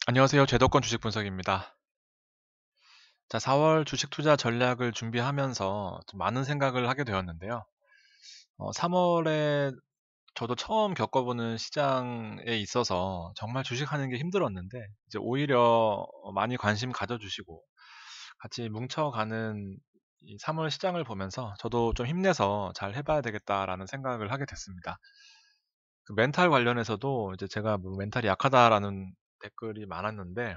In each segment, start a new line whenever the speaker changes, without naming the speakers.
안녕하세요. 제도권 주식 분석입니다. 자, 4월 주식 투자 전략을 준비하면서 좀 많은 생각을 하게 되었는데요. 3월에 저도 처음 겪어보는 시장에 있어서 정말 주식하는 게 힘들었는데, 이제 오히려 많이 관심 가져주시고 같이 뭉쳐가는 이 3월 시장을 보면서 저도 좀 힘내서 잘 해봐야 되겠다라는 생각을 하게 됐습니다. 그 멘탈 관련해서도 이제 제가 뭐 멘탈이 약하다라는 댓글이 많았는데,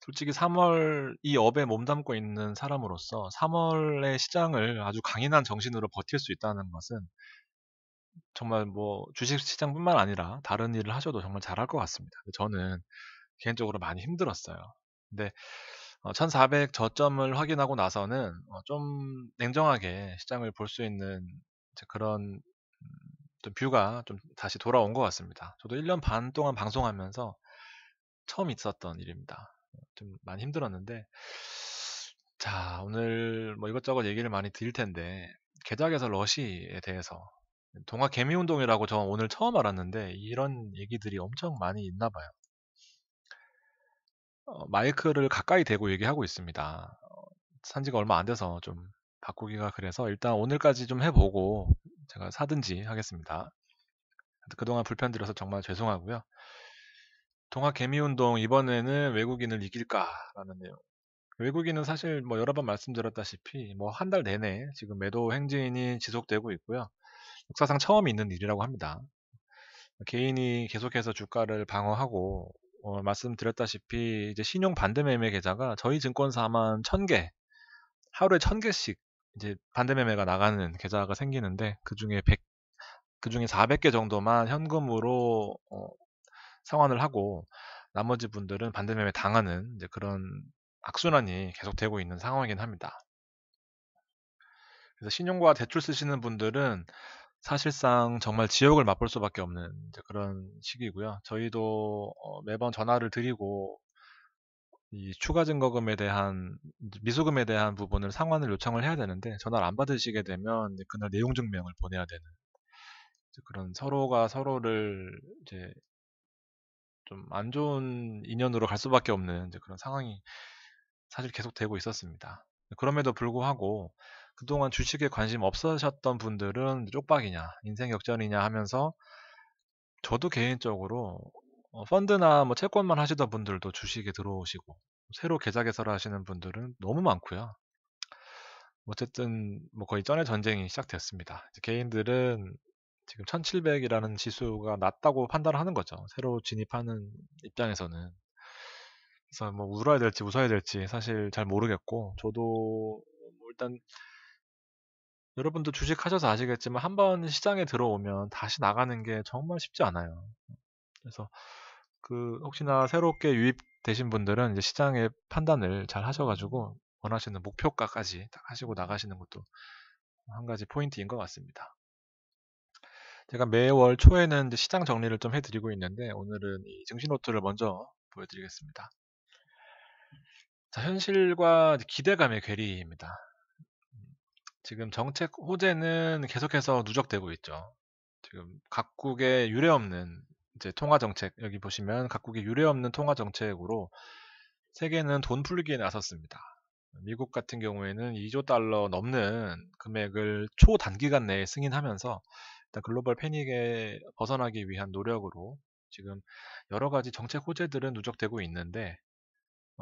솔직히 3월 이 업에 몸담고 있는 사람으로서 3월의 시장을 아주 강인한 정신으로 버틸 수 있다는 것은 정말 뭐 주식 시장뿐만 아니라 다른 일을 하셔도 정말 잘할 것 같습니다. 저는 개인적으로 많이 힘들었어요. 근데 1400 저점을 확인하고 나서는 좀 냉정하게 시장을 볼 수 있는 이제 그런 좀 뷰가 좀 다시 돌아온 것 같습니다. 저도 1년 반 동안 방송하면서 처음 있었던 일입니다. 좀 많이 힘들었는데, 자, 오늘 뭐 이것저것 얘기를 많이 드릴 텐데, 계작에서 러시에 대해서 동아 개미 운동이라고 저 오늘 처음 알았는데 이런 얘기들이 엄청 많이 있나 봐요. 마이크를 가까이 대고 얘기하고 있습니다. 산지가 얼마 안 돼서 좀 바꾸기가 그래서 일단 오늘까지 좀 해보고 제가 사든지 하겠습니다. 그동안 불편 드려서 정말 죄송하고요. 동아 개미 운동 이번에는 외국인을 이길까라는 내용. 외국인은 사실 뭐 여러 번 말씀드렸다시피 뭐 한 달 내내 지금 매도 행진이 지속되고 있고요. 역사상 처음 있는 일이라고 합니다. 개인이 계속해서 주가를 방어하고 말씀드렸다시피 이제 신용 반대매매 계좌가 저희 증권사만 1000개, 하루에 1000개씩 이제 반대매매가 나가는 계좌가 생기는데 그중에 400개 정도만 현금으로 상환을 하고 나머지 분들은 반대매매 당하는 이제 그런 악순환이 계속되고 있는 상황이긴 합니다. 그래서 신용과 대출 쓰시는 분들은 사실상 정말 지옥을 맛볼 수밖에 없는 이제 그런 시기고요. 저희도 매번 전화를 드리고 이 추가 증거금에 대한 미수금에 대한 부분을 상환을 요청을 해야 되는데 전화를 안 받으시게 되면 이제 그날 내용 증명을 보내야 되는 이제 그런 서로가 서로를 이제 좀 안 좋은 인연으로 갈 수밖에 없는 이제 그런 상황이 사실 계속되고 있었습니다. 그럼에도 불구하고 그동안 주식에 관심 없으셨던 분들은 쪽박이냐, 인생 역전이냐 하면서 저도 개인적으로 펀드나 뭐 채권만 하시던 분들도 주식에 들어오시고 새로 계좌 개설을 하시는 분들은 너무 많고요. 어쨌든 뭐 거의 전의 전쟁이 시작됐습니다. 이제 개인들은 지금 1700이라는 지수가 낮다고 판단을 하는 거죠. 새로 진입하는 입장에서는. 그래서 뭐 울어야 될지 웃어야 될지 사실 잘 모르겠고 저도 뭐 일단 여러분도 주식하셔서 아시겠지만 한번 시장에 들어오면 다시 나가는 게 정말 쉽지 않아요. 그래서 그 혹시나 새롭게 유입되신 분들은 이제 시장의 판단을 잘 하셔가지고 원하시는 목표가까지 딱 하시고 나가시는 것도 한 가지 포인트인 것 같습니다. 제가 매월 초에는 이제 시장 정리를 좀 해드리고 있는데 오늘은 이 증시 노트를 먼저 보여드리겠습니다. 자, 현실과 기대감의 괴리입니다. 지금 정책 호재는 계속해서 누적되고 있죠. 지금 각국의 유례없는 이제 통화 정책 여기 보시면 각국의 유례없는 통화 정책으로 세계는 돈 풀기에 나섰습니다. 미국 같은 경우에는 2조 달러 넘는 금액을 초단기간 내에 승인하면서 일단 글로벌 패닉에 벗어나기 위한 노력으로 지금 여러 가지 정책 호재들은 누적되고 있는데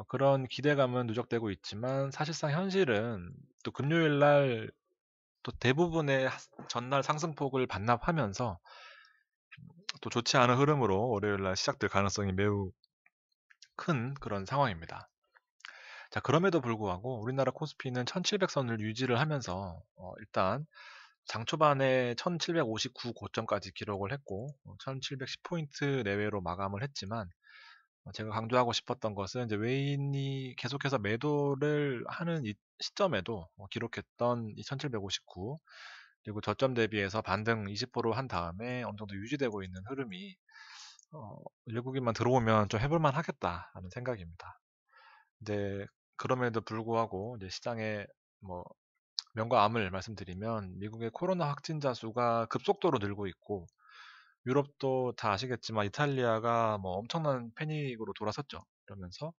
그런 기대감은 누적되고 있지만 사실상 현실은 또 금요일 날 또 대부분의 전날 상승폭을 반납하면서 또 좋지 않은 흐름으로 월요일 날 시작될 가능성이 매우 큰 그런 상황입니다. 자, 그럼에도 불구하고 우리나라 코스피는 1700선을 유지를 하면서 일단 장 초반에 1759 고점까지 기록을 했고 1710포인트 내외로 마감을 했지만 제가 강조하고 싶었던 것은 이제 외인이 계속해서 매도를 하는 이 시점에도 기록했던 이 1759 그리고 저점 대비해서 반등 20%한 다음에 어느 정도 유지되고 있는 흐름이 외국인만 들어오면 좀 해볼만 하겠다라는 생각입니다. 근데 그럼에도 불구하고 이제 시장에 뭐 명과 암을 말씀드리면 미국의 코로나 확진자 수가 급속도로 늘고 있고 유럽도 다 아시겠지만 이탈리아가 뭐 엄청난 패닉으로 돌아섰죠. 그러면서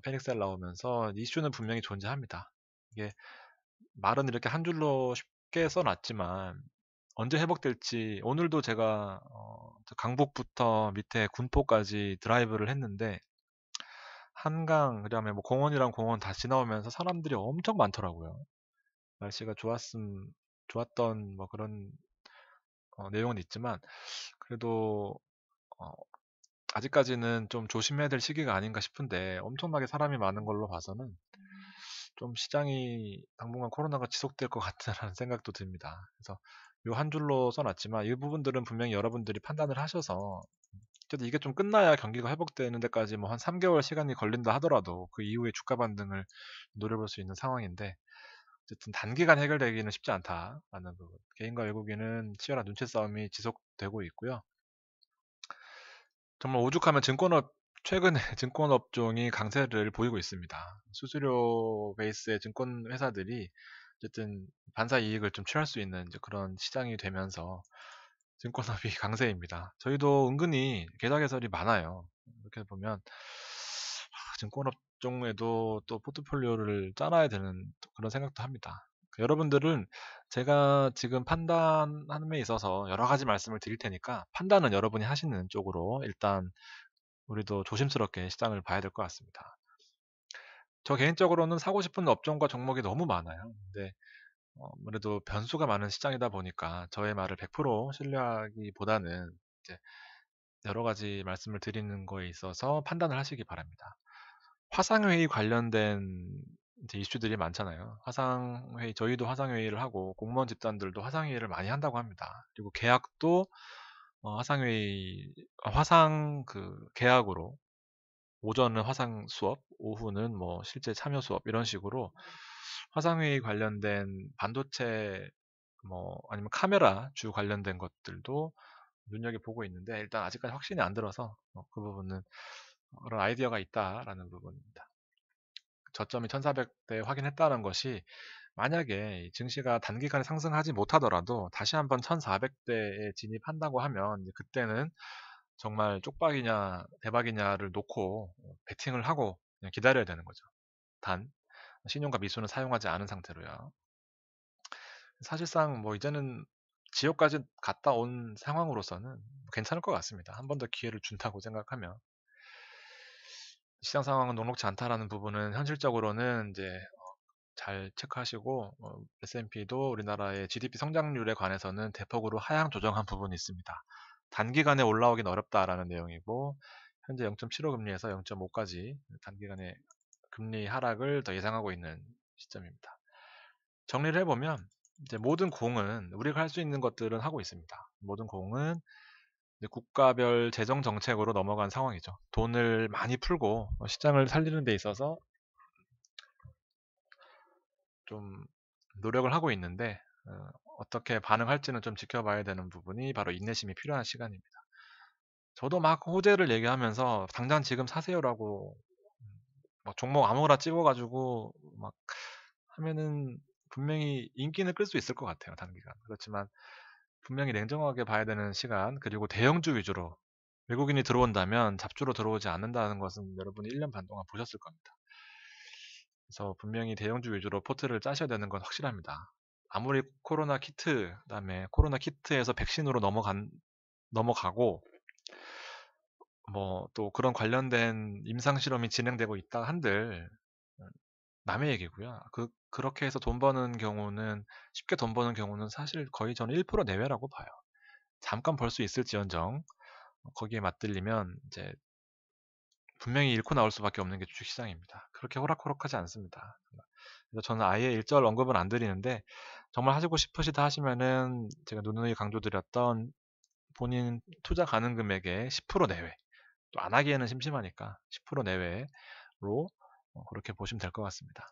패닉셀 나오면서 이슈는 분명히 존재합니다. 이게 말은 이렇게 한 줄로 쉽게 써놨지만 언제 회복될지 오늘도 제가 저 강북부터 밑에 군포까지 드라이브를 했는데 한강 그다음에 뭐 공원이랑 공원 다 지나오면서 사람들이 엄청 많더라고요. 날씨가 좋았던 뭐 그런 내용은 있지만 그래도 어, 아직까지는 좀 조심해야 될 시기가 아닌가 싶은데 엄청나게 사람이 많은 걸로 봐서는 좀 시장이 당분간 코로나가 지속될 것 같다는 생각도 듭니다. 그래서 요 한 줄로 써놨지만 이 부분들은 분명히 여러분들이 판단을 하셔서 어쨌든 이게 좀 끝나야 경기가 회복되는 데까지 뭐 한 3개월 시간이 걸린다 하더라도 그 이후에 주가 반등을 노려볼 수 있는 상황인데 어쨌든 단기간 해결되기는 쉽지 않다라는 부분. 개인과 외국인은 치열한 눈치 싸움이 지속되고 있고요. 정말 오죽하면 최근에 증권업종이 강세를 보이고 있습니다. 수수료 베이스의 증권 회사들이 어쨌든 반사 이익을 좀 취할 수 있는 이제 그런 시장이 되면서 증권업이 강세입니다. 저희도 은근히 계좌 개설이 많아요. 이렇게 보면 증권업종에도 또 포트폴리오를 짜놔야 되는 또 그런 생각도 합니다. 여러분들은 제가 지금 판단함에 있어서 여러 가지 말씀을 드릴 테니까 판단은 여러분이 하시는 쪽으로 일단 우리도 조심스럽게 시장을 봐야 될 것 같습니다. 저 개인적으로는 사고 싶은 업종과 종목이 너무 많아요. 근데 아무래도 변수가 많은 시장이다 보니까 저의 말을 100% 신뢰하기보다는 이제 여러 가지 말씀을 드리는 거에 있어서 판단을 하시기 바랍니다. 화상회의 관련된 이제 이슈들이 많잖아요. 화상회의, 저희도 화상회의를 하고 공무원 집단들도 화상회의를 많이 한다고 합니다. 그리고 계약도 화상 그 계약으로 오전은 화상 수업, 오후는 뭐 실제 참여 수업 이런 식으로 화상회의 관련된 반도체 뭐 아니면 카메라 주 관련된 것들도 눈여겨보고 있는데 일단 아직까지 확신이 안 들어서 그 부분은 그런 아이디어가 있다라는 부분입니다. 저점이 1400대 확인했다는 것이 만약에 증시가 단기간에 상승하지 못하더라도 다시 한번 1400대에 진입한다고 하면 그때는 정말 쪽박이냐 대박이냐를 놓고 베팅을 하고 그냥 기다려야 되는 거죠. 단 신용과 미수는 사용하지 않은 상태로요. 사실상 뭐 이제는 지역까지 갔다 온 상황으로서는 괜찮을 것 같습니다. 한 번 더 기회를 준다고 생각하면 시장 상황은 녹록지 않다라는 부분은 현실적으로는 이제 잘 체크하시고 S&P도 우리나라의 GDP 성장률에 관해서는 대폭으로 하향 조정한 부분이 있습니다. 단기간에 올라오긴 어렵다라는 내용이고 현재 0.75 금리에서 0.5까지 단기간에 금리 하락을 더 예상하고 있는 시점입니다. 정리를 해보면 이제 모든 공은 우리가 할 수 있는 것들은 하고 있습니다. 모든 공은 이제 국가별 재정 정책으로 넘어간 상황이죠. 돈을 많이 풀고 시장을 살리는 데 있어서 좀 노력을 하고 있는데 어떻게 반응할지는 좀 지켜봐야 되는 부분이 바로 인내심이 필요한 시간입니다. 저도 막 호재를 얘기하면서 당장 지금 사세요라고 막 종목 아무거나 찍어가지고 막 하면은 분명히 인기는 끌 수 있을 것 같아요, 단기간. 그렇지만 분명히 냉정하게 봐야 되는 시간, 그리고 대형주 위주로 외국인이 들어온다면 잡주로 들어오지 않는다는 것은 여러분이 1년 반 동안 보셨을 겁니다. 그래서 분명히 대형주 위주로 포트를 짜셔야 되는 건 확실합니다. 아무리 코로나 키트, 그다음에 코로나 키트에서 백신으로 넘어가고 뭐 또 그런 관련된 임상 실험이 진행되고 있다 한들 남의 얘기고요. 그렇게 해서 돈 버는 경우는 쉽게 돈 버는 경우는 사실 거의 저는 1% 내외라고 봐요. 잠깐 벌 수 있을지언정 거기에 맞들리면 이제 분명히 잃고 나올 수밖에 없는 게 주식시장입니다. 그렇게 호락호락하지 않습니다. 그래서 저는 아예 일절 언급은 안 드리는데 정말 하시고 싶으시다 하시면은 제가 누누이 강조드렸던 본인 투자 가능 금액의 10% 내외 또 안 하기에는 심심하니까 10% 내외로 그렇게 보시면 될 것 같습니다.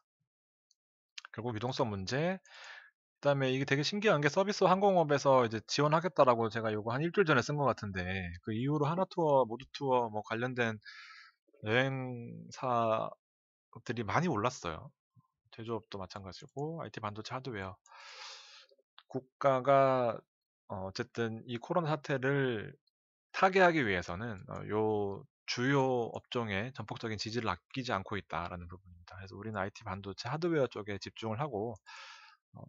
결국 유동성 문제 그다음에 이게 되게 신기한 게 서비스 항공업에서 이제 지원하겠다라고 제가 요거 한 일주일 전에 쓴 것 같은데 그 이후로 하나투어, 모두투어 뭐 관련된 여행사들이 많이 올랐어요. 제조업도 마찬가지고 IT 반도체 하드웨어 국가가 어쨌든 이 코로나 사태를 타개하기 위해서는 요 주요 업종의 전폭적인 지지를 아끼지 않고 있다라는 부분입니다. 그래서 우리는 IT 반도체 하드웨어 쪽에 집중을 하고 어,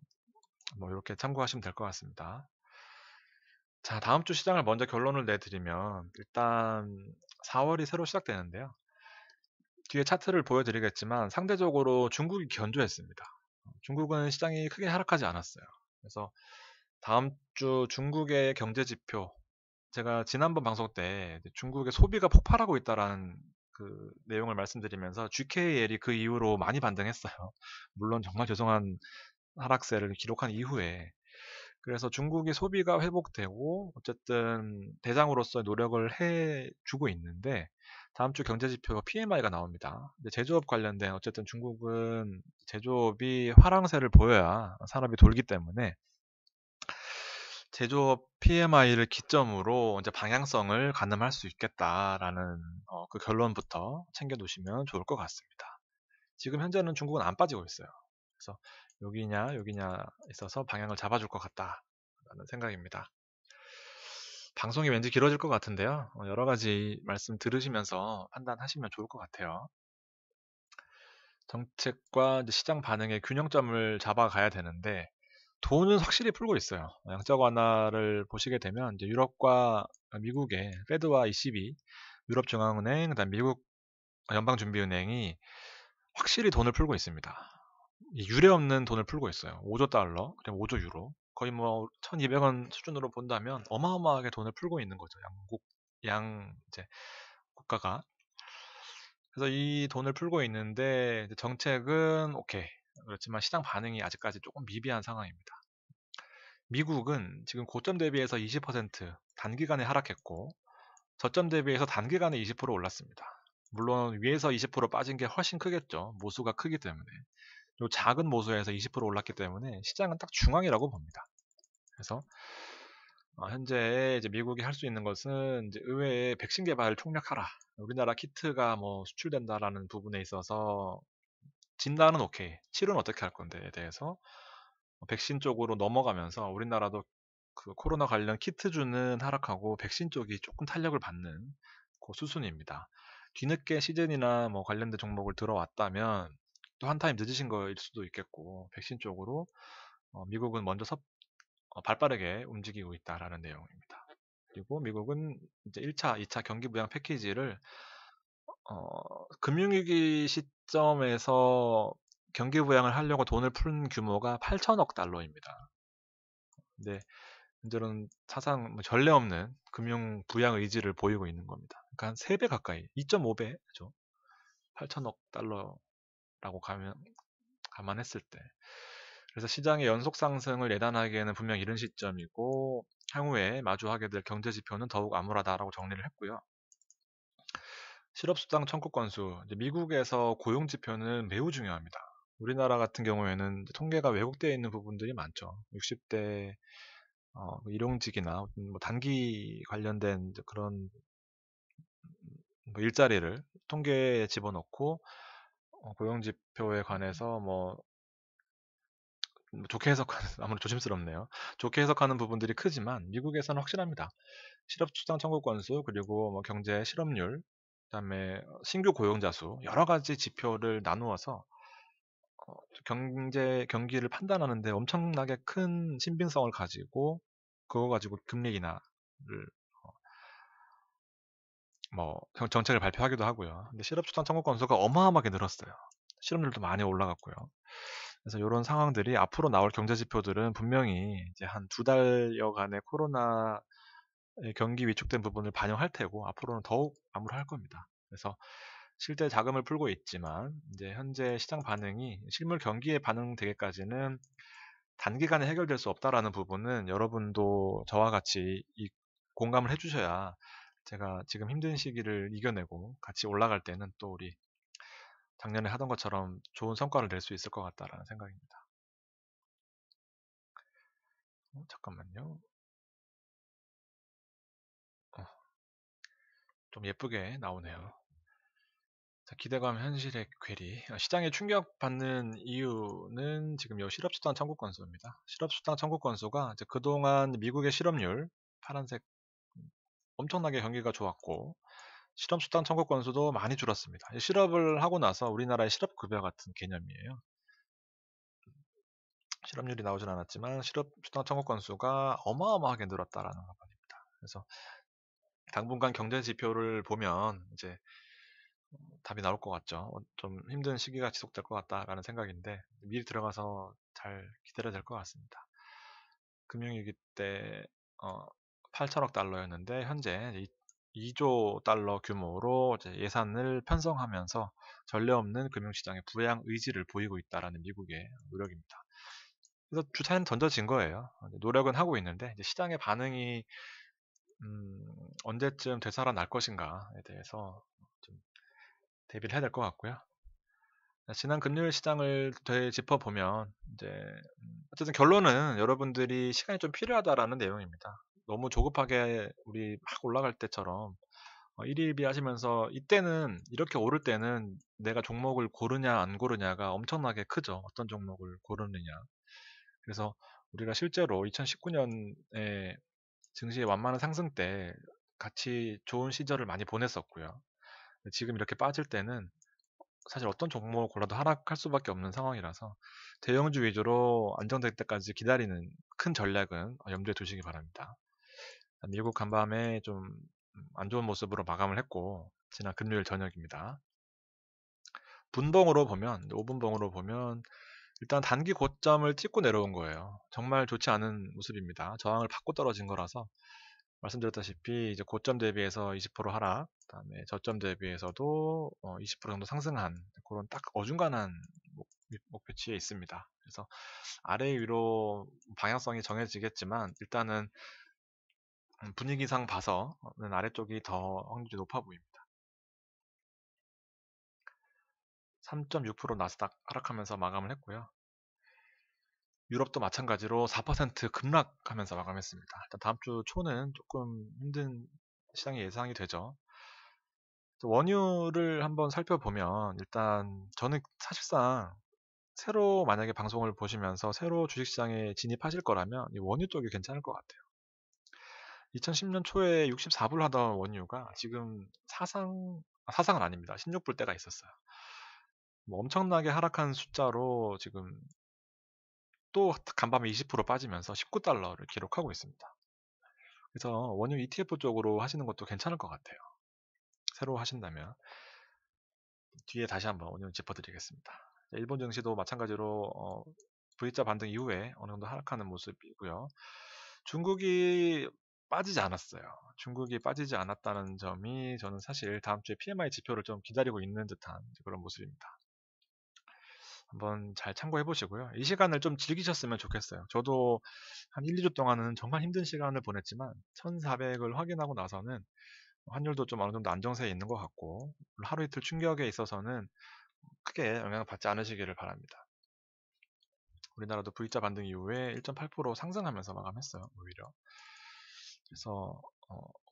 뭐 이렇게 참고하시면 될 것 같습니다. 자, 다음 주 시장을 먼저 결론을 내드리면 일단 4월이 새로 시작되는데요. 뒤에 차트를 보여드리겠지만 상대적으로 중국이 견조했습니다. 중국은 시장이 크게 하락하지 않았어요. 그래서 다음 주 중국의 경제 지표, 제가 지난번 방송 때 중국의 소비가 폭발하고 있다라는 그 내용을 말씀드리면서 GKL이 그 이후로 많이 반등했어요. 물론 정말 죄송한 하락세를 기록한 이후에. 그래서 중국의 소비가 회복되고 어쨌든 대장으로서의 노력을 해주고 있는데 다음 주 경제 지표 PMI가 나옵니다. 근데 제조업 관련된 어쨌든 중국은 제조업이 화랑세를 보여야 산업이 돌기 때문에 제조업 PMI를 기점으로 이제 방향성을 가늠할 수 있겠다라는 그 결론부터 챙겨 두시면 좋을 것 같습니다. 지금 현재는 중국은 안 빠지고 있어요. 그래서 여기냐 여기냐 있어서 방향을 잡아줄 것 같다라는 생각입니다. 방송이 왠지 길어질 것 같은데요. 여러 가지 말씀 들으시면서 판단하시면 좋을 것 같아요. 정책과 이제 시장 반응의 균형점을 잡아가야 되는데 돈은 확실히 풀고 있어요. 양적 완화를 보시게 되면 이제 유럽과 미국의 페드와 ECB, 유럽중앙은행, 그다음 미국 연방준비은행이 확실히 돈을 풀고 있습니다. 유례 없는 돈을 풀고 있어요. 5조 달러, 그리고 5조 유로. 거의 뭐 1,200원 수준으로 본다면 어마어마하게 돈을 풀고 있는 거죠. 양 이제 국가가. 그래서 이 돈을 풀고 있는데 정책은 오케이. 그렇지만 시장 반응이 아직까지 조금 미비한 상황입니다. 미국은 지금 고점 대비해서 20% 단기간에 하락했고 저점 대비해서 단기간에 20% 올랐습니다. 물론 위에서 20% 빠진 게 훨씬 크겠죠. 모수가 크기 때문에. 요 작은 모수에서 20% 올랐기 때문에 시장은 딱 중앙이라고 봅니다. 그래서 현재 이제 미국이 할 수 있는 것은 이제 의회의 백신 개발을 총력하라. 우리나라 키트가 뭐 수출된다라는 부분에 있어서 진단은 오케이. 치료는 어떻게 할 건데에 대해서 백신 쪽으로 넘어가면서 우리나라도 그 코로나 관련 키트주는 하락하고 백신 쪽이 조금 탄력을 받는 그 수순입니다. 뒤늦게 시즌이나 뭐 관련된 종목을 들어왔다면 또 한 타임 늦으신 거일 수도 있겠고 백신 쪽으로 미국은 먼저 발빠르게 움직이고 있다라는 내용입니다. 그리고 미국은 이제 1차, 2차 경기 부양 패키지를 금융위기 시점에서 경기 부양을 하려고 돈을 푼 규모가 8천억 달러입니다. 근데 이제는 사상 뭐 전례 없는 금융 부양 의지를 보이고 있는 겁니다. 그러니까 한 3배 가까이, 2.5배죠. 8천억 달러라고 감안했을 때. 그래서 시장의 연속 상승을 예단하기에는 분명 이른 시점이고 향후에 마주하게 될 경제 지표는 더욱 암울하다라고 정리를 했고요. 실업수당 청구 건수, 이제 미국에서 고용 지표는 매우 중요합니다. 우리나라 같은 경우에는 통계가 왜곡되어 있는 부분들이 많죠. 60대 일용직이나 뭐 단기 관련된 그런 뭐 일자리를 통계에 집어넣고 고용 지표에 관해서 뭐 좋게 해석하는 아무래도 조심스럽네요. 좋게 해석하는 부분들이 크지만 미국에서는 확실합니다. 실업수당 청구 건수 그리고 뭐 경제 실업률 그다음에 신규 고용자 수 여러 가지 지표를 나누어서 경기를 판단하는데 엄청나게 큰 신빙성을 가지고 그거 가지고 금리 인하를 뭐 정책을 발표하기도 하고요. 근데 실업수당 청구 건수가 어마어마하게 늘었어요. 실업률도 많이 올라갔고요. 그래서 이런 상황들이 앞으로 나올 경제 지표들은 분명히 이제 한 2달여간의 코로나 경기 위축된 부분을 반영할 테고 앞으로는 더욱 암울할 겁니다. 그래서 실제 자금을 풀고 있지만 이제 현재 시장 반응이 실물 경기에 반응되기까지는 단기간에 해결될 수 없다라는 부분은 여러분도 저와 같이 공감을 해주셔야 제가 지금 힘든 시기를 이겨내고 같이 올라갈 때는 또 우리 작년에 하던 것처럼 좋은 성과를 낼 수 있을 것 같다라는 생각입니다. 잠깐만요. 어, 좀 예쁘게 나오네요. 자, 기대감 현실의 괴리. 시장에 충격받는 이유는 지금 요 실업수당 청구 건수입니다. 실업수당 청구 건수가 이제 그동안 미국의 실업률, 파란색 엄청나게 경기가 좋았고 실업수당 청구 건수도 많이 줄었습니다. 실업을 하고 나서 우리나라의 실업급여 같은 개념이에요. 실업률이 나오진 않았지만 실업수당 청구 건수가 어마어마하게 늘었다라는 것입니다. 그래서 당분간 경제 지표를 보면 이제 답이 나올 것 같죠. 좀 힘든 시기가 지속될 것 같다라는 생각인데 미리 들어가서 잘 기다려야 될 것 같습니다. 금융위기 때 8천억 달러였는데 현재 2조 달러 규모로 이제 예산을 편성하면서 전례 없는 금융시장의 부양 의지를 보이고 있다라는 미국의 노력입니다. 그래서 주차는 던져진 거예요. 노력은 하고 있는데 이제 시장의 반응이 언제쯤 되살아날 것인가에 대해서 좀 대비를 해야 될 것 같고요. 지난 금요일 시장을 되짚어보면 이제 어쨌든 결론은 여러분들이 시간이 좀 필요하다라는 내용입니다. 너무 조급하게 우리 막 올라갈 때처럼 일일비 하시면서 이때는 이렇게 오를 때는 내가 종목을 고르냐 안 고르냐가 엄청나게 크죠. 어떤 종목을 고르느냐. 그래서 우리가 실제로 2019년에 증시의 완만한 상승 때 같이 좋은 시절을 많이 보냈었고요. 지금 이렇게 빠질 때는 사실 어떤 종목을 골라도 하락할 수밖에 없는 상황이라서 대형주 위주로 안정될 때까지 기다리는 큰 전략은 염두에 두시기 바랍니다. 미국 간밤에 좀 안 좋은 모습으로 마감을 했고 지난 금요일 저녁입니다. 분봉으로 보면 5분봉으로 보면 일단 단기 고점을 찍고 내려온 거예요. 정말 좋지 않은 모습입니다. 저항을 받고 떨어진 거라서 말씀드렸다시피 이제 고점 대비해서 20% 하락, 그다음에 저점 대비해서도 20% 정도 상승한 그런 딱 어중간한 목표치에 있습니다. 그래서 아래 위로 방향성이 정해지겠지만 일단은 분위기상 봐서는 아래쪽이 더 확률이 높아 보입니다. 3.6% 나스닥 하락하면서 마감을 했고요. 유럽도 마찬가지로 4% 급락하면서 마감했습니다. 일단 다음 주 초는 조금 힘든 시장이 예상이 되죠. 원유를 한번 살펴보면 일단 저는 사실상 새로 만약에 방송을 보시면서 새로 주식시장에 진입하실 거라면 이 원유 쪽이 괜찮을 것 같아요. 2010년 초에 64불 하던 원유가 지금 사상은 아닙니다. 16불 때가 있었어요. 뭐 엄청나게 하락한 숫자로 지금 또 간밤에 20% 빠지면서 19달러를 기록하고 있습니다. 그래서 원유 ETF 쪽으로 하시는 것도 괜찮을 것 같아요. 새로 하신다면. 뒤에 다시 한번 원유 짚어드리겠습니다. 일본 증시도 마찬가지로 V자 반등 이후에 어느 정도 하락하는 모습이고요. 중국이 빠지지 않았어요. 중국이 빠지지 않았다는 점이 저는 사실 다음 주에 PMI 지표를 좀 기다리고 있는 듯한 그런 모습입니다. 한번 잘 참고해 보시고요. 이 시간을 좀 즐기셨으면 좋겠어요. 저도 한 1, 2주 동안은 정말 힘든 시간을 보냈지만 1400을 확인하고 나서는 환율도 좀 어느 정도 안정세에 있는 것 같고 하루 이틀 충격에 있어서는 크게 영향을 받지 않으시기를 바랍니다. 우리나라도 V자 반등 이후에 1.8% 상승하면서 마감했어요. 오히려. 그래서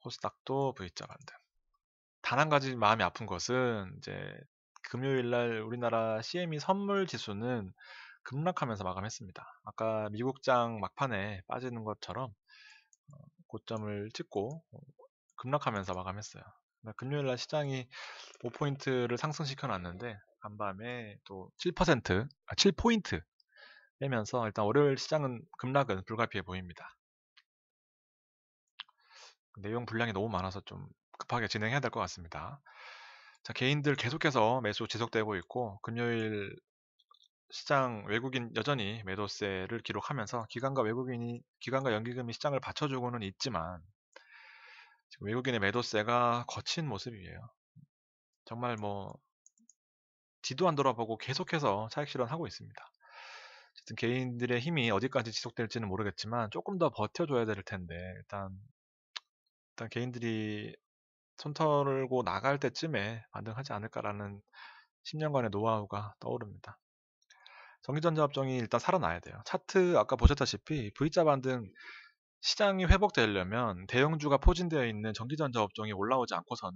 코스닥도 V자 반등. 단 한 가지 마음이 아픈 것은 이제 금요일 날 우리나라 CME 선물 지수는 급락하면서 마감했습니다. 아까 미국장 막판에 빠지는 것처럼 고점을 찍고 급락하면서 마감했어요. 금요일 날 시장이 5포인트를 상승시켜 놨는데 간밤에 또 7포인트 빼면서 일단 월요일 시장은 급락은 불가피해 보입니다. 내용 분량이 너무 많아서 좀 급하게 진행해야 될 것 같습니다. 자, 개인들 계속해서 매수 지속되고 있고 금요일 시장 외국인 여전히 매도세를 기록하면서 기관과 연기금이 시장을 받쳐주고는 있지만 지금 외국인의 매도세가 거친 모습이에요. 정말 뭐 뒤도 안 돌아보고 계속해서 차익 실현하고 있습니다. 어쨌든 개인들의 힘이 어디까지 지속될지는 모르겠지만 조금 더 버텨줘야 될 텐데 일단 개인들이 손 털고 나갈 때쯤에 반등하지 않을까라는 10년간의 노하우가 떠오릅니다. 전기전자 업종이 일단 살아나야 돼요. 차트 아까 보셨다시피 V자 반등 시장이 회복되려면 대형주가 포진되어 있는 전기전자 업종이 올라오지 않고서는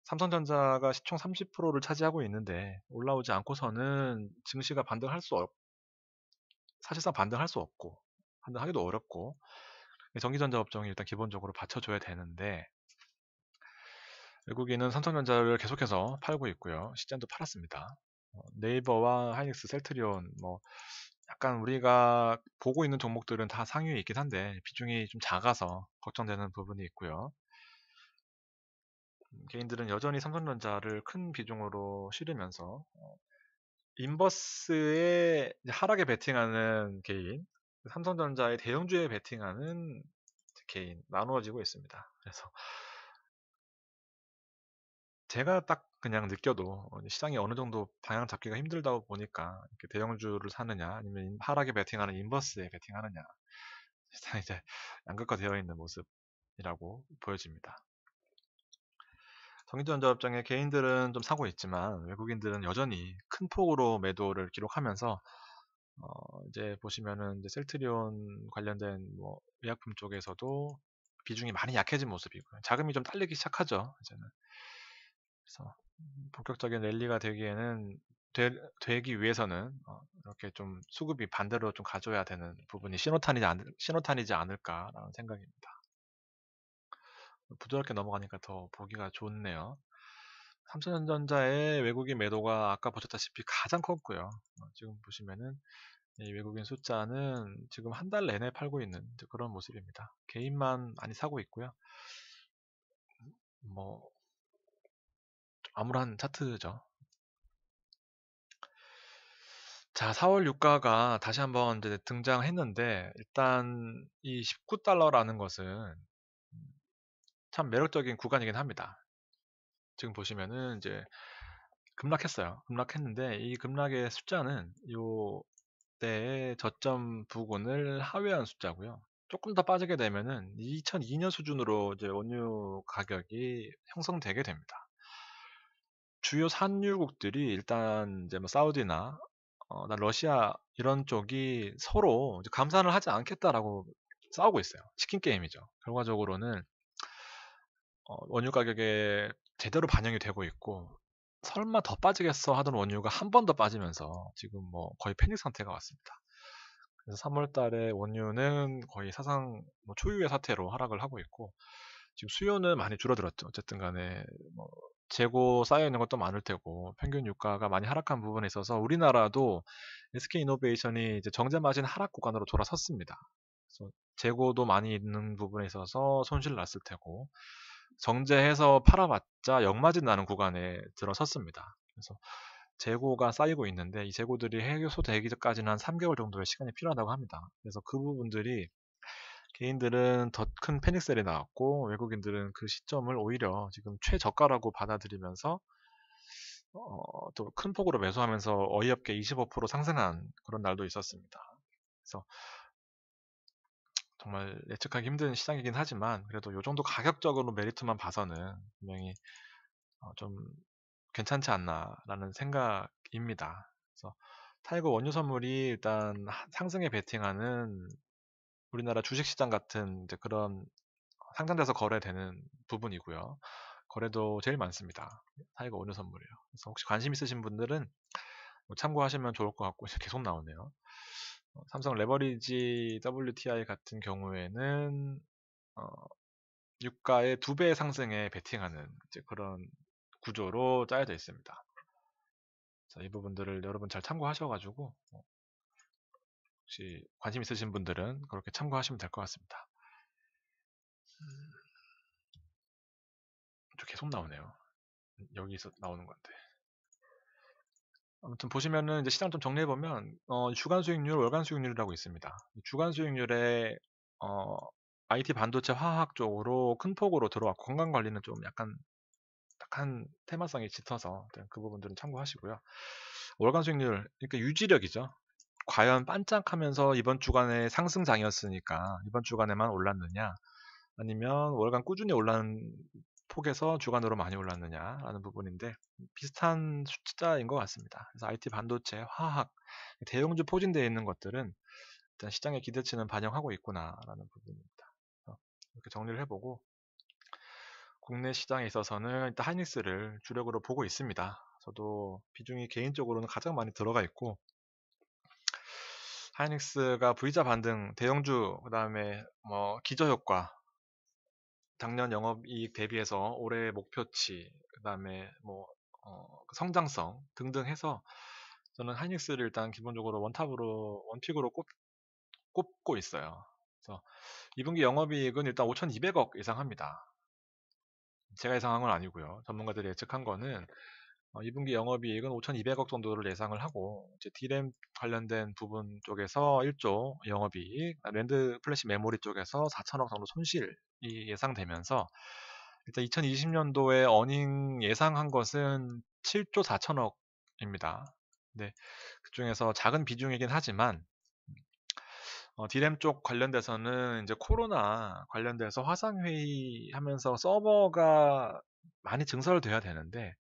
삼성전자가 시총 30%를 차지하고 있는데 올라오지 않고서는 증시가 사실상 반등할 수 없고 반등하기도 어렵고 전기전자 업종이 일단 기본적으로 받쳐줘야 되는데 외국인은 삼성전자를 계속해서 팔고 있고요. 시젠도 팔았습니다. 네이버와 하이닉스, 셀트리온 뭐 약간 우리가 보고 있는 종목들은 다 상위에 있긴 한데 비중이 좀 작아서 걱정되는 부분이 있고요. 개인들은 여전히 삼성전자를 큰 비중으로 실으면서 인버스의 하락에 베팅하는 개인, 삼성전자의 대형주에 베팅하는 개인 나누어지고 있습니다. 그래서 제가 딱 그냥 느껴도 시장이 어느 정도 방향 잡기가 힘들다 보니까 이렇게 대형주를 사느냐 아니면 하락에 베팅하는 인버스에 베팅하느냐 시장이 이제 양극화되어 있는 모습이라고 보여집니다. 전기전자 업종의 개인들은 좀 사고 있지만 외국인들은 여전히 큰 폭으로 매도를 기록하면서 이제 보시면은 이제 셀트리온 관련된 뭐 의약품 쪽에서도 비중이 많이 약해진 모습이고요. 자금이 좀 딸리기 시작하죠. 이제는. 그래서 본격적인 랠리가 되기 위해서는 이렇게 좀 수급이 반대로 좀 가져야 되는 부분이 신호탄이지 않을까라는 생각입니다. 부드럽게 넘어가니까 더 보기가 좋네요. 삼성전자의 외국인 매도가 아까 보셨다시피 가장 컸고요. 지금 보시면은 이 외국인 숫자는 지금 한 달 내내 팔고 있는 그런 모습입니다. 개인만 많이 사고 있고요. 뭐 암울한 차트죠. 자, 4월 유가가 다시 한번 이제 등장했는데 일단 이 19달러라는 것은 참 매력적인 구간이긴 합니다. 지금 보시면은 이제 급락했어요. 급락했는데 이 급락의 숫자는 요 때의 저점 부근을 하회한 숫자고요. 조금 더 빠지게 되면은 2002년 수준으로 이제 원유 가격이 형성되게 됩니다. 주요 산유국들이 일단 이제 뭐 사우디나 러시아 이런 쪽이 서로 이제 감산을 하지 않겠다라고 싸우고 있어요. 치킨 게임이죠. 결과적으로는 원유 가격에 제대로 반영이 되고 있고 설마 더 빠지겠어 하던 원유가 한 번 더 빠지면서 지금 뭐 거의 패닉 상태가 왔습니다. 그래서 3월 달에 원유는 거의 사상 뭐 초유의 사태로 하락을 하고 있고 지금 수요는 많이 줄어들었죠. 어쨌든 간에 뭐 재고 쌓여 있는 것도 많을 테고 평균 유가가 많이 하락한 부분에 있어서 우리나라도 SK이노베이션이 이제 정제 마진 하락 구간으로 돌아섰습니다. 그래서 재고도 많이 있는 부분에 있어서 손실 났을 테고 정제해서 팔아봤자 역마진 나는 구간에 들어섰습니다. 그래서 재고가 쌓이고 있는데 이 재고들이 해소되기까지는 한 3개월 정도의 시간이 필요하다고 합니다. 그래서 그 부분들이 개인들은 더 큰 패닉셀이 나왔고 외국인들은 그 시점을 오히려 지금 최저가라고 받아들이면서 또 큰 폭으로 매수하면서 어이없게 25% 상승한 그런 날도 있었습니다. 그래서 정말 예측하기 힘든 시장이긴 하지만 그래도 이 정도 가격적으로 메리트만 봐서는 분명히 좀 괜찮지 않나라는 생각입니다. 그래서 타이거 원유 선물이 일단 상승에 베팅하는 우리나라 주식시장 같은 이제 그런 상장돼서 거래되는 부분이고요. 거래도 제일 많습니다. 타이거 원유 선물이요. 그래서 혹시 관심 있으신 분들은 뭐 참고하시면 좋을 것 같고 이제 계속 나오네요. 삼성 레버리지 WTI 같은 경우에는 어, 유가의 2배 상승에 베팅하는 이제 그런 구조로 짜여져 있습니다. 자, 이 부분들을 여러분 잘 참고하셔가지고 혹시 관심 있으신 분들은 그렇게 참고하시면 될 것 같습니다. 저 계속 나오네요. 여기서 나오는 건데. 아무튼 보시면은 이제 시장 좀 정리해 보면 주간 수익률, 월간 수익률이라고 있습니다. 주간 수익률에 어, IT 반도체 화학 쪽으로 큰 폭으로 들어왔고 건강 관리는 좀 약간 테마성이 짙어서 그 부분들은 참고하시고요. 월간 수익률, 그러니까 유지력이죠. 과연 반짝하면서 이번 주간에 상승장이었으니까 이번 주간에만 올랐느냐, 아니면 월간 꾸준히 올라는 폭에서 주간으로 많이 올랐느냐라는 부분인데 비슷한 숫자인 것 같습니다. 그래서 IT 반도체, 화학, 대형주 포진되어 있는 것들은 일단 시장의 기대치는 반영하고 있구나라는 부분입니다. 이렇게 정리를 해보고 국내 시장에 있어서는 일단 하이닉스를 주력으로 보고 있습니다. 저도 비중이 개인적으로는 가장 많이 들어가 있고 하이닉스가 V자 반등, 대형주, 그다음에 뭐 기저효과, 작년 영업이익 대비해서 올해 목표치, 그다음에 뭐 성장성 등등 해서 저는 하이닉스를 일단 기본적으로 원탑으로 원픽으로 꼽고 있어요. 그래서 2분기 영업이익은 일단 5,200억 예상합니다. 제가 예상한 건 아니고요. 전문가들이 예측한 거는 2분기 영업이익은 5,200억 정도를 예상을 하고 이제 D램 관련된 부분 쪽에서 1조 영업이익, 랜드 플래시 메모리 쪽에서 4천억 정도 손실이 예상되면서 일단 2020년도에 어닝 예상한 것은 7조 4천억입니다. 네, 그중에서 작은 비중이긴 하지만 D램 쪽 관련돼서는 이제 코로나 관련돼서 화상회의 하면서 서버가 많이 증설돼야 되는데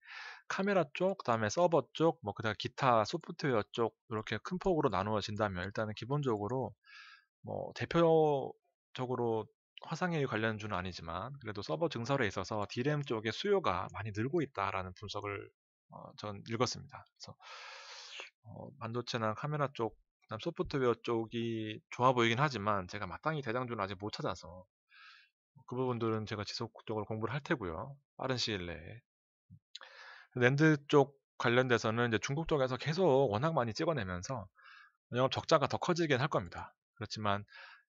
카메라 쪽, 그다음에 서버 쪽, 뭐 그다음 기타 소프트웨어 쪽 이렇게 큰 폭으로 나누어진다면 일단은 기본적으로 뭐 대표적으로 화상회의 관련주는 아니지만 그래도 서버 증설에 있어서 D램 쪽의 수요가 많이 늘고 있다라는 분석을 전 읽었습니다. 그래서 반도체나 카메라 쪽, 그다음 소프트웨어 쪽이 좋아 보이긴 하지만 제가 마땅히 대장주는 아직 못 찾아서 그 부분들은 제가 지속적으로 공부를 할 테고요. 빠른 시일 내에. 랜드 쪽 관련돼서는 이제 중국 쪽에서 계속 워낙 많이 찍어내면서 영업 적자가 더 커지긴 할 겁니다. 그렇지만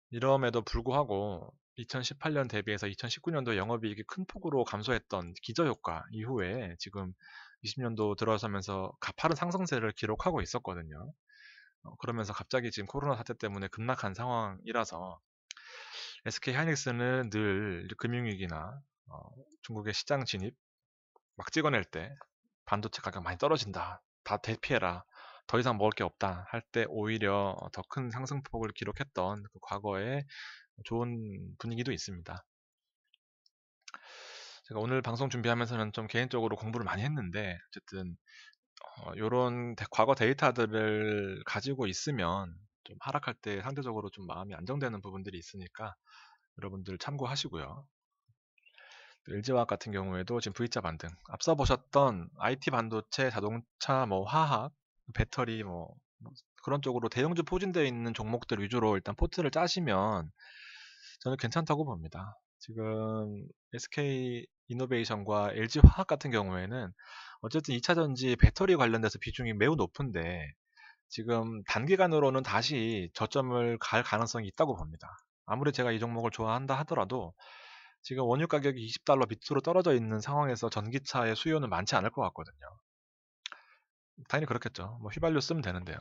이럼에도 불구하고 2018년 대비해서 2019년도 영업이익이 큰 폭으로 감소했던 기저효과 이후에 지금 20년도 들어서면서 가파른 상승세를 기록하고 있었거든요. 그러면서 갑자기 지금 코로나 사태 때문에 급락한 상황이라서 SK 하이닉스는 늘 금융위기나 중국의 시장 진입 막 찍어낼 때 반도체 가격 많이 떨어진다. 다 대피해라. 더 이상 먹을 게 없다. 할 때 오히려 더 큰 상승폭을 기록했던 그 과거의 좋은 분위기도 있습니다. 제가 오늘 방송 준비하면서는 좀 개인적으로 공부를 많이 했는데 어쨌든 요런 과거 데이터들을 가지고 있으면 좀 하락할 때 상대적으로 좀 마음이 안정되는 부분들이 있으니까 여러분들 참고하시고요. LG화학 같은 경우에도 지금 V자 반등. 앞서 보셨던 IT 반도체, 자동차, 뭐 화학, 배터리 뭐 그런 쪽으로 대형주 포진되어 있는 종목들 위주로 일단 포트를 짜시면 저는 괜찮다고 봅니다. 지금 SK 이노베이션과 LG 화학 같은 경우에는 어쨌든 2차 전지 배터리 관련돼서 비중이 매우 높은데 지금 단기간으로는 다시 저점을 갈 가능성이 있다고 봅니다. 아무리 제가 이 종목을 좋아한다 하더라도 지금 원유 가격이 20달러 밑으로 떨어져 있는 상황에서 전기차의 수요는 많지 않을 것 같거든요. 당연히 그렇겠죠. 뭐 휘발유 쓰면 되는데요.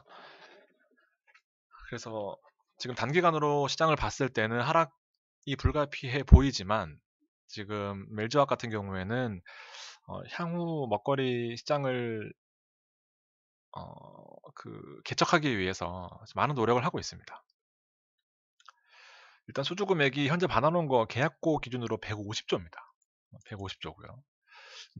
그래서 지금 단기간으로 시장을 봤을 때는 하락이 불가피해 보이지만 지금 멜즈학 같은 경우에는 향후 먹거리 시장을 개척하기 위해서 많은 노력을 하고 있습니다. 일단 수주 금액이 현재 받아놓은 거 계약고 기준으로 150조입니다. 150조고요.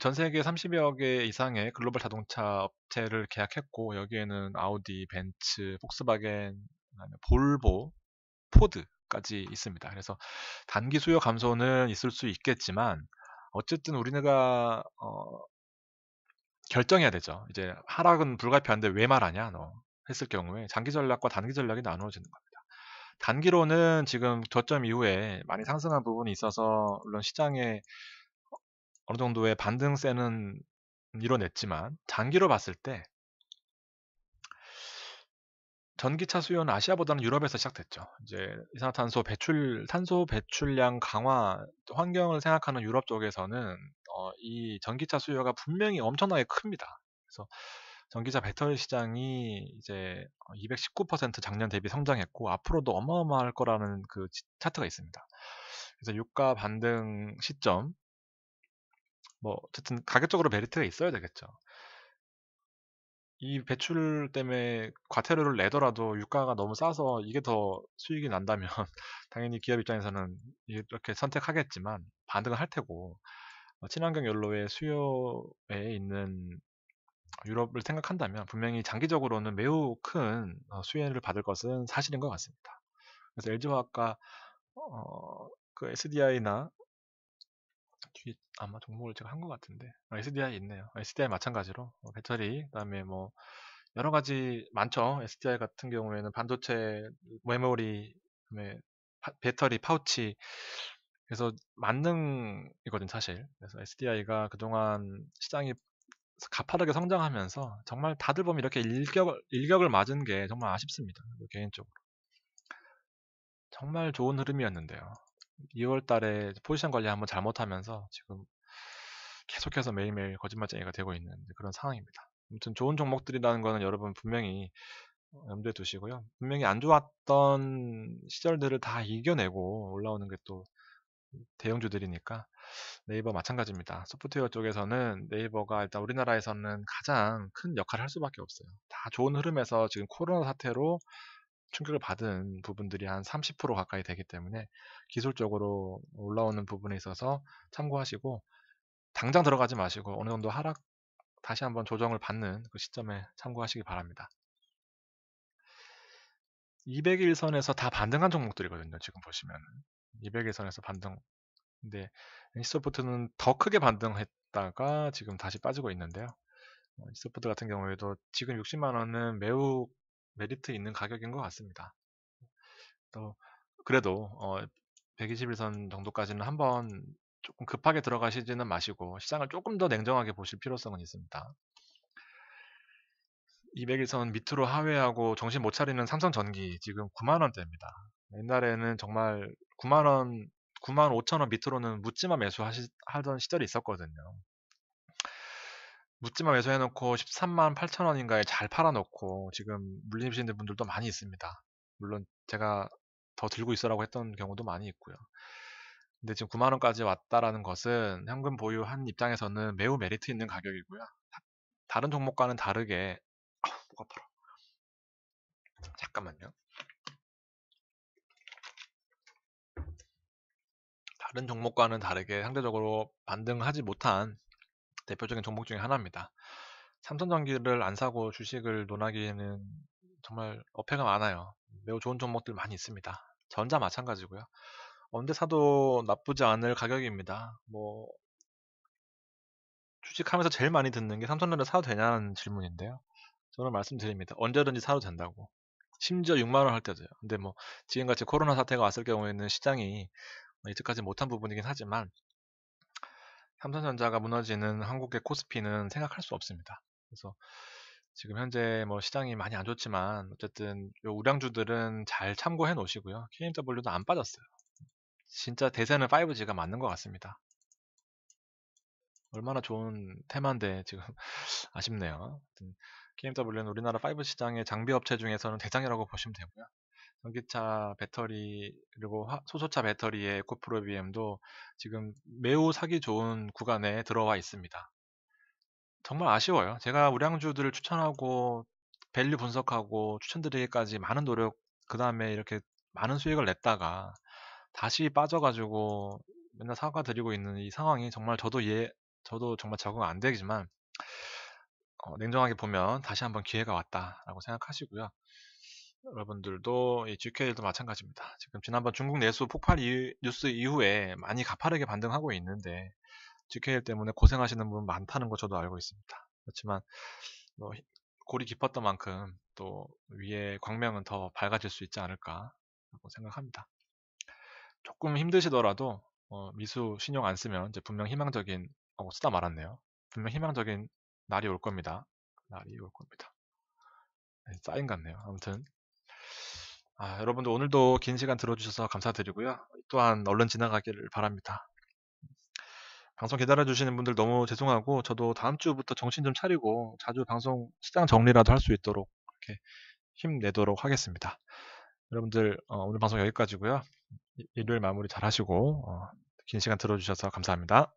전 세계 30여 개 이상의 글로벌 자동차 업체를 계약했고 여기에는 아우디, 벤츠, 폭스바겐, 그다음에 볼보, 포드까지 있습니다. 그래서 단기 수요 감소는 있을 수 있겠지만 어쨌든 우리네가 결정해야 되죠. 이제 하락은 불가피한데 왜 말하냐 너 했을 경우에 장기 전략과 단기 전략이 나누어지는 겁니다. 단기로는 지금 저점 이후에 많이 상승한 부분이 있어서 물론 시장에 어느 정도의 반등세는 이뤄냈지만 장기로 봤을 때 전기차 수요는 아시아보다는 유럽에서 시작됐죠. 이제 탄소 배출량 강화 환경을 생각하는 유럽 쪽에서는 이 전기차 수요가 분명히 엄청나게 큽니다. 그래서 전기차 배터리 시장이 이제 219% 작년 대비 성장했고 앞으로도 어마어마할 거라는 그 차트가 있습니다. 그래서 유가 반등 시점 뭐 어쨌든 가격적으로 메리트가 있어야 되겠죠. 이 배출 때문에 과태료를 내더라도 유가가 너무 싸서 이게 더 수익이 난다면 당연히 기업 입장에서는 이렇게 선택하겠지만 반등을 할 테고 친환경 연료의 수요에 있는 유럽을 생각한다면 분명히 장기적으로는 매우 큰 수혜를 받을 것은 사실인 것 같습니다. 그래서 LG화학과 그 SDI나 뒤에 아마 종목을 제가 한 것 같은데 SDI 있네요. SDI 마찬가지로 배터리 그다음에 뭐 여러 가지 많죠. SDI 같은 경우에는 반도체, 메모리, 그다음에 배터리, 파우치. 그래서 만능이거든 사실. 그래서 SDI가 그동안 시장이 가파르게 성장하면서 정말 다들 보면 이렇게 일격을 맞은 게 정말 아쉽습니다. 개인적으로. 정말 좋은 흐름이었는데요. 2월 달에 포지션 관리 한번 잘못하면서 지금 계속해서 매일매일 거짓말쟁이가 되고 있는 그런 상황입니다. 아무튼 좋은 종목들이라는 거는 여러분 분명히 염두에 두시고요. 분명히 안 좋았던 시절들을 다 이겨내고 올라오는 게 또 대형주들이니까 네이버 마찬가지입니다. 소프트웨어 쪽에서는 네이버가 일단 우리나라에서는 가장 큰 역할을 할 수밖에 없어요. 다 좋은 흐름에서 지금 코로나 사태로 충격을 받은 부분들이 한 30% 가까이 되기 때문에 기술적으로 올라오는 부분에 있어서 참고하시고 당장 들어가지 마시고 어느 정도 하락 다시 한번 조정을 받는 그 시점에 참고하시기 바랍니다. 200일선에서 다 반등한 종목들이거든요. 지금 보시면 200일선에서 반등. 근데 NC소프트는 더 크게 반등했다가 지금 다시 빠지고 있는데요. NC소프트 같은 경우에도 지금 60만 원은 매우 메리트 있는 가격인 것 같습니다. 또 그래도 121선 정도까지는 한번 조금 급하게 들어가시지는 마시고 시장을 조금 더 냉정하게 보실 필요성은 있습니다. 200일선 밑으로 하회하고 정신 못 차리는 삼성전기 지금 9만 원대입니다. 옛날에는 정말 9만 원, 9만 5천 원 밑으로는 묻지마 매수하던 시절이 있었거든요. 묻지마 매수해놓고 13만 8천 원인가에 잘 팔아놓고 지금 물리시는 분들도 많이 있습니다. 물론 제가 더 들고 있으라고 했던 경우도 많이 있고요. 근데 지금 9만 원까지 왔다라는 것은 현금 보유한 입장에서는 매우 메리트 있는 가격이고요. 다른 종목과는 다르게 목 아파라. 잠깐만요. 다른 종목과는 다르게 상대적으로 반등하지 못한 대표적인 종목 중에 하나입니다. 삼성전기를 안 사고 주식을 논하기에는 정말 어폐가 많아요. 매우 좋은 종목들 많이 있습니다. 전자 마찬가지고요. 언제 사도 나쁘지 않을 가격입니다. 뭐 주식하면서 제일 많이 듣는 게 삼성전자 사도 되냐는 질문인데요. 저는 말씀드립니다. 언제든지 사도 된다고. 심지어 6만 원 할 때도요. 근데 뭐 지금같이 코로나 사태가 왔을 경우에는 시장이 예측하지 못한 부분이긴 하지만 삼성전자가 무너지는 한국의 코스피는 생각할 수 없습니다. 그래서 지금 현재 뭐 시장이 많이 안 좋지만 어쨌든 요 우량주들은 잘 참고해 놓으시고요. KMW도 안 빠졌어요. 진짜 대세는 5G가 맞는 것 같습니다. 얼마나 좋은 테마인데 지금 아쉽네요. KMW는 우리나라 5 시장의 장비 업체 중에서는 대장이라고 보시면 되고요. 전기차 배터리 그리고 소소차 배터리의 에코프로비엠도 지금 매우 사기 좋은 구간에 들어와 있습니다. 정말 아쉬워요. 제가 우량주들을 추천하고 밸류 분석하고 추천드리기까지 많은 노력 그 다음에 이렇게 많은 수익을 냈다가 다시 빠져가지고 맨날 사과드리고 있는 이 상황이 정말 저도 정말 적응 안 되지만 냉정하게 보면 다시 한번 기회가 왔다라고 생각하시고요. 여러분들도 이 GKL도 마찬가지입니다. 지금 지난번 중국 내수 폭발 뉴스 이후에 많이 가파르게 반등하고 있는데 GKL 때문에 고생하시는 분 많다는 거 저도 알고 있습니다. 그렇지만 뭐 골이 깊었던 만큼 또 위에 광명은 더 밝아질 수 있지 않을까라고 생각합니다. 조금 힘드시더라도 미수 신용 안 쓰면 이제 분명 희망적인 쓰다 말았네요. 분명 희망적인 날이 올 겁니다. 날이 올 겁니다. 네, 사인 같네요. 아무튼 여러분들 오늘도 긴 시간 들어주셔서 감사드리고요. 또한 얼른 지나가기를 바랍니다. 방송 기다려주시는 분들 너무 죄송하고 저도 다음 주부터 정신 좀 차리고 자주 방송 시장 정리라도 할 수 있도록 이렇게 힘내도록 하겠습니다. 여러분들 오늘 방송 여기까지고요. 일요일 마무리 잘 하시고 긴 시간 들어주셔서 감사합니다.